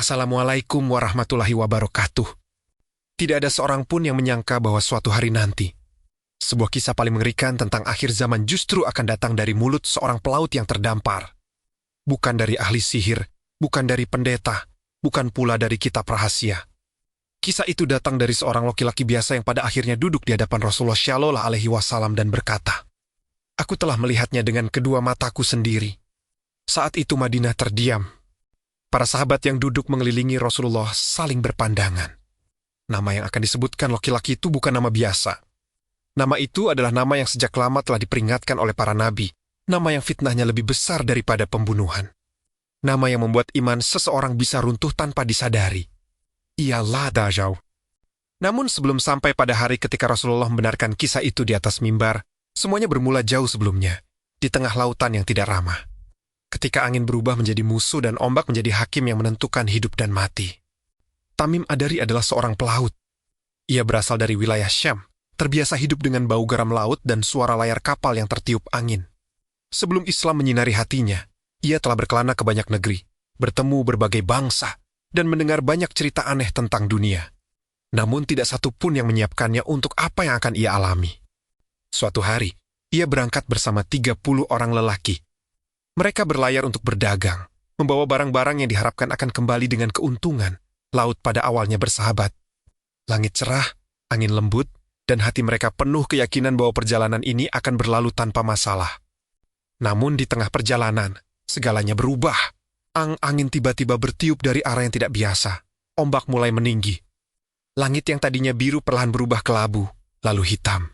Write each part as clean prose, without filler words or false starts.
Assalamualaikum warahmatullahi wabarakatuh. Tidak ada seorang pun yang menyangka bahwa suatu hari nanti, sebuah kisah paling mengerikan tentang akhir zaman justru akan datang dari mulut seorang pelaut yang terdampar. Bukan dari ahli sihir, bukan dari pendeta, bukan pula dari kitab rahasia. Kisah itu datang dari seorang laki-laki biasa yang pada akhirnya duduk di hadapan Rasulullah Shallallahu Alaihi Wasallam dan berkata, "Aku telah melihatnya dengan kedua mataku sendiri." Saat itu Madinah terdiam. Para sahabat yang duduk mengelilingi Rasulullah saling berpandangan. Nama yang akan disebutkan laki-laki itu bukan nama biasa. Nama itu adalah nama yang sejak lama telah diperingatkan oleh para nabi. Nama yang fitnahnya lebih besar daripada pembunuhan. Nama yang membuat iman seseorang bisa runtuh tanpa disadari. Ialah Dajjal. Namun sebelum sampai pada hari ketika Rasulullah membenarkan kisah itu di atas mimbar, semuanya bermula jauh sebelumnya, di tengah lautan yang tidak ramah. Ketika angin berubah menjadi musuh dan ombak menjadi hakim yang menentukan hidup dan mati. Tamim Adari adalah seorang pelaut. Ia berasal dari wilayah Syam, terbiasa hidup dengan bau garam laut dan suara layar kapal yang tertiup angin. Sebelum Islam menyinari hatinya, ia telah berkelana ke banyak negeri, bertemu berbagai bangsa, dan mendengar banyak cerita aneh tentang dunia. Namun tidak satu pun yang menyiapkannya untuk apa yang akan ia alami. Suatu hari, ia berangkat bersama 30 orang lelaki. Mereka berlayar untuk berdagang, membawa barang-barang yang diharapkan akan kembali dengan keuntungan. Laut pada awalnya bersahabat. Langit cerah, angin lembut, dan hati mereka penuh keyakinan bahwa perjalanan ini akan berlalu tanpa masalah. Namun di tengah perjalanan, segalanya berubah. Angin tiba-tiba bertiup dari arah yang tidak biasa. Ombak mulai meninggi. Langit yang tadinya biru perlahan berubah kelabu, lalu hitam.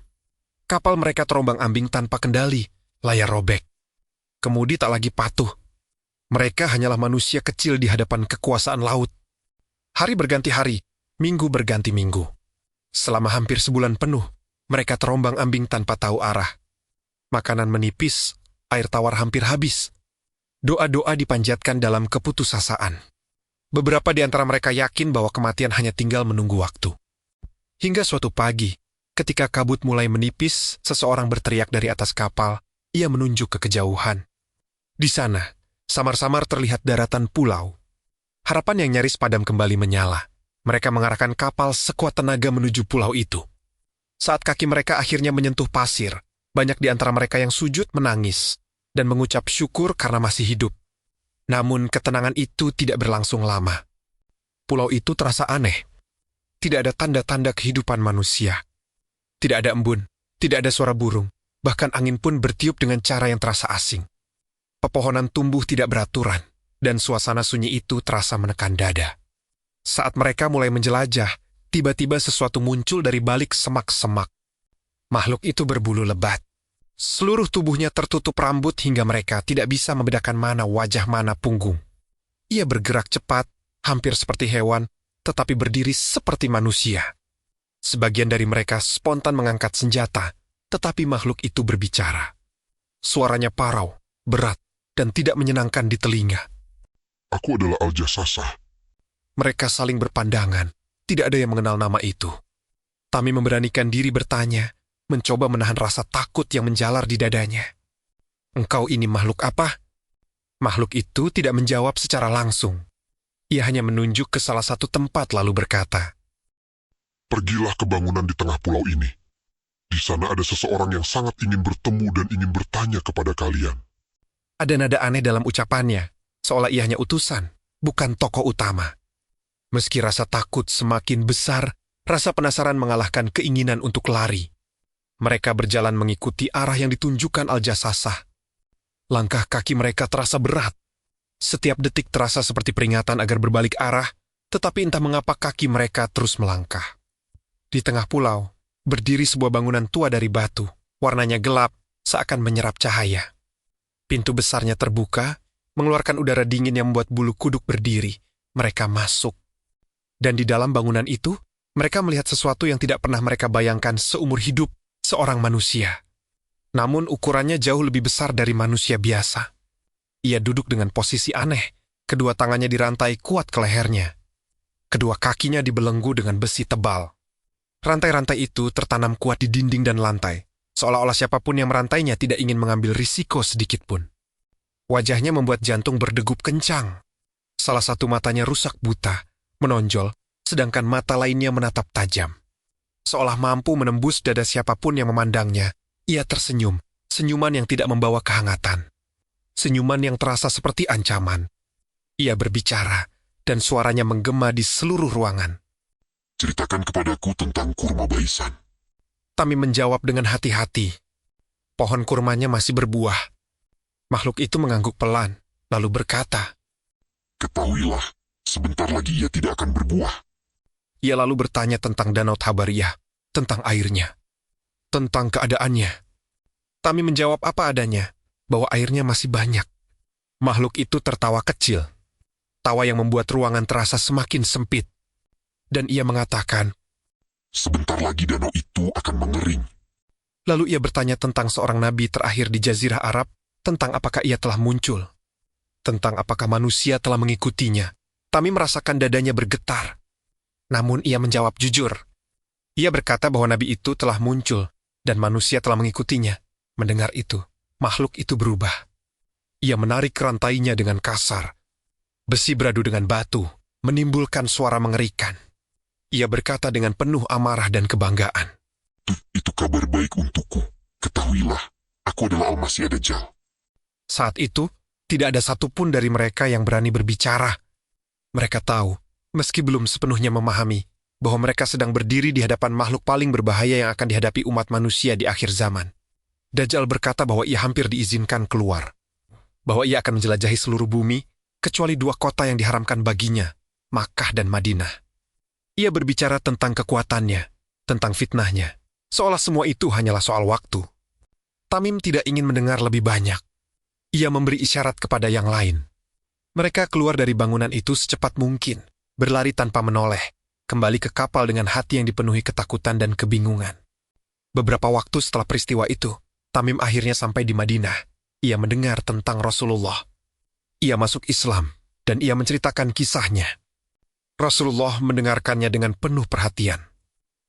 Kapal mereka terombang-ambing tanpa kendali, layar robek. Kemudi tak lagi patuh. Mereka hanyalah manusia kecil di hadapan kekuasaan laut. Hari berganti hari, minggu berganti minggu. Selama hampir sebulan penuh, mereka terombang-ambing tanpa tahu arah. Makanan menipis, air tawar hampir habis. Doa-doa dipanjatkan dalam keputusasaan. Beberapa di antara mereka yakin bahwa kematian hanya tinggal menunggu waktu. Hingga suatu pagi, ketika kabut mulai menipis, seseorang berteriak dari atas kapal. Ia menunjuk ke kejauhan. Di sana, samar-samar terlihat daratan pulau. Harapan yang nyaris padam kembali menyala. Mereka mengarahkan kapal sekuat tenaga menuju pulau itu. Saat kaki mereka akhirnya menyentuh pasir, banyak di antara mereka yang sujud menangis dan mengucap syukur karena masih hidup. Namun ketenangan itu tidak berlangsung lama. Pulau itu terasa aneh. Tidak ada tanda-tanda kehidupan manusia. Tidak ada embun, tidak ada suara burung, bahkan angin pun bertiup dengan cara yang terasa asing. Pepohonan tumbuh tidak beraturan, dan suasana sunyi itu terasa menekan dada. Saat mereka mulai menjelajah, tiba-tiba sesuatu muncul dari balik semak-semak. Makhluk itu berbulu lebat. Seluruh tubuhnya tertutup rambut hingga mereka tidak bisa membedakan mana wajah mana punggung. Ia bergerak cepat, hampir seperti hewan, tetapi berdiri seperti manusia. Sebagian dari mereka spontan mengangkat senjata, tetapi makhluk itu berbicara. Suaranya parau, berat, dan tidak menyenangkan di telinga. "Aku adalah Al-Jassasah." Mereka saling berpandangan. Tidak ada yang mengenal nama itu. Tamim memberanikan diri bertanya, mencoba menahan rasa takut yang menjalar di dadanya. "Engkau ini makhluk apa?" Makhluk itu tidak menjawab secara langsung. Ia hanya menunjuk ke salah satu tempat lalu berkata, "Pergilah ke bangunan di tengah pulau ini. Di sana ada seseorang yang sangat ingin bertemu dan ingin bertanya kepada kalian." Ada nada aneh dalam ucapannya, seolah ia hanya utusan, bukan tokoh utama. Meski rasa takut semakin besar, rasa penasaran mengalahkan keinginan untuk lari. Mereka berjalan mengikuti arah yang ditunjukkan Al-Jassasah. Langkah kaki mereka terasa berat. Setiap detik terasa seperti peringatan agar berbalik arah, tetapi entah mengapa kaki mereka terus melangkah. Di tengah pulau, berdiri sebuah bangunan tua dari batu, warnanya gelap, seakan menyerap cahaya. Pintu besarnya terbuka, mengeluarkan udara dingin yang membuat bulu kuduk berdiri. Mereka masuk. Dan di dalam bangunan itu, mereka melihat sesuatu yang tidak pernah mereka bayangkan seumur hidup seorang manusia. Namun ukurannya jauh lebih besar dari manusia biasa. Ia duduk dengan posisi aneh, kedua tangannya dirantai kuat ke lehernya. Kedua kakinya dibelenggu dengan besi tebal. Rantai-rantai itu tertanam kuat di dinding dan lantai, seolah-olah siapapun yang merantainya tidak ingin mengambil risiko sedikit pun. Wajahnya membuat jantung berdegup kencang. Salah satu matanya rusak buta, menonjol, sedangkan mata lainnya menatap tajam. Seolah mampu menembus dada siapapun yang memandangnya, ia tersenyum, senyuman yang tidak membawa kehangatan. Senyuman yang terasa seperti ancaman. Ia berbicara, dan suaranya menggema di seluruh ruangan. Ceritakan kepadaku tentang kurma Baisan. Tamim menjawab dengan hati-hati. Pohon kurmanya masih berbuah. Makhluk itu mengangguk pelan, lalu berkata, Ketahuilah, sebentar lagi ia tidak akan berbuah. Ia lalu bertanya tentang Danau Tabariyah, tentang airnya, tentang keadaannya. Tamim menjawab apa adanya, bahwa airnya masih banyak. Makhluk itu tertawa kecil, tawa yang membuat ruangan terasa semakin sempit. Dan ia mengatakan, Sebentar lagi danau itu akan mengering. Lalu ia bertanya tentang seorang nabi terakhir di Jazirah Arab, tentang apakah ia telah muncul, tentang apakah manusia telah mengikutinya. Tamim merasakan dadanya bergetar. Namun ia menjawab jujur. Ia berkata bahwa nabi itu telah muncul, dan manusia telah mengikutinya. Mendengar itu, makhluk itu berubah. Ia menarik rantainya dengan kasar. Besi beradu dengan batu, menimbulkan suara mengerikan. Ia berkata dengan penuh amarah dan kebanggaan. Itu kabar baik untukku. Ketahuilah, aku adalah Al-Masih Ad-Dajjal. Saat itu, tidak ada satupun dari mereka yang berani berbicara. Mereka tahu, meski belum sepenuhnya memahami, bahwa mereka sedang berdiri di hadapan makhluk paling berbahaya yang akan dihadapi umat manusia di akhir zaman. Dajjal berkata bahwa ia hampir diizinkan keluar, bahwa ia akan menjelajahi seluruh bumi, kecuali 2 kota yang diharamkan baginya, Makkah dan Madinah. Ia berbicara tentang kekuatannya, tentang fitnahnya, seolah semua itu hanyalah soal waktu. Tamim tidak ingin mendengar lebih banyak. Ia memberi isyarat kepada yang lain. Mereka keluar dari bangunan itu secepat mungkin, berlari tanpa menoleh, kembali ke kapal dengan hati yang dipenuhi ketakutan dan kebingungan. Beberapa waktu setelah peristiwa itu, Tamim akhirnya sampai di Madinah. Ia mendengar tentang Rasulullah. Ia masuk Islam, dan ia menceritakan kisahnya. Rasulullah mendengarkannya dengan penuh perhatian.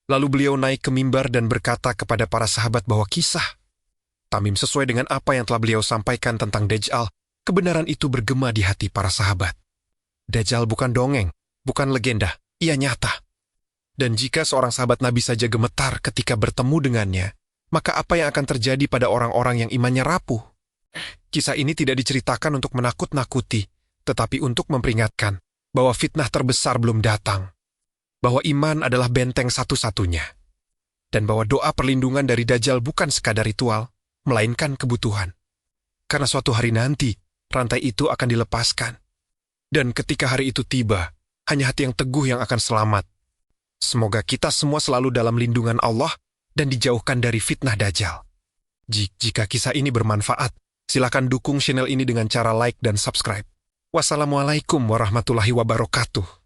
Lalu beliau naik ke mimbar dan berkata kepada para sahabat bahwa kisah Tamim sesuai dengan apa yang telah beliau sampaikan tentang Dajjal, kebenaran itu bergema di hati para sahabat. Dajjal bukan dongeng, bukan legenda, ia nyata. Dan jika seorang sahabat Nabi saja gemetar ketika bertemu dengannya, maka apa yang akan terjadi pada orang-orang yang imannya rapuh? Kisah ini tidak diceritakan untuk menakut-nakuti, tetapi untuk memperingatkan bahwa fitnah terbesar belum datang, bahwa iman adalah benteng satu-satunya, dan bahwa doa perlindungan dari Dajjal bukan sekadar ritual, melainkan kebutuhan. Karena suatu hari nanti, rantai itu akan dilepaskan. Dan ketika hari itu tiba, hanya hati yang teguh yang akan selamat. Semoga kita semua selalu dalam lindungan Allah dan dijauhkan dari fitnah Dajjal. Jika kisah ini bermanfaat, silakan dukung channel ini dengan cara like dan subscribe. Wassalamualaikum warahmatullahi wabarakatuh.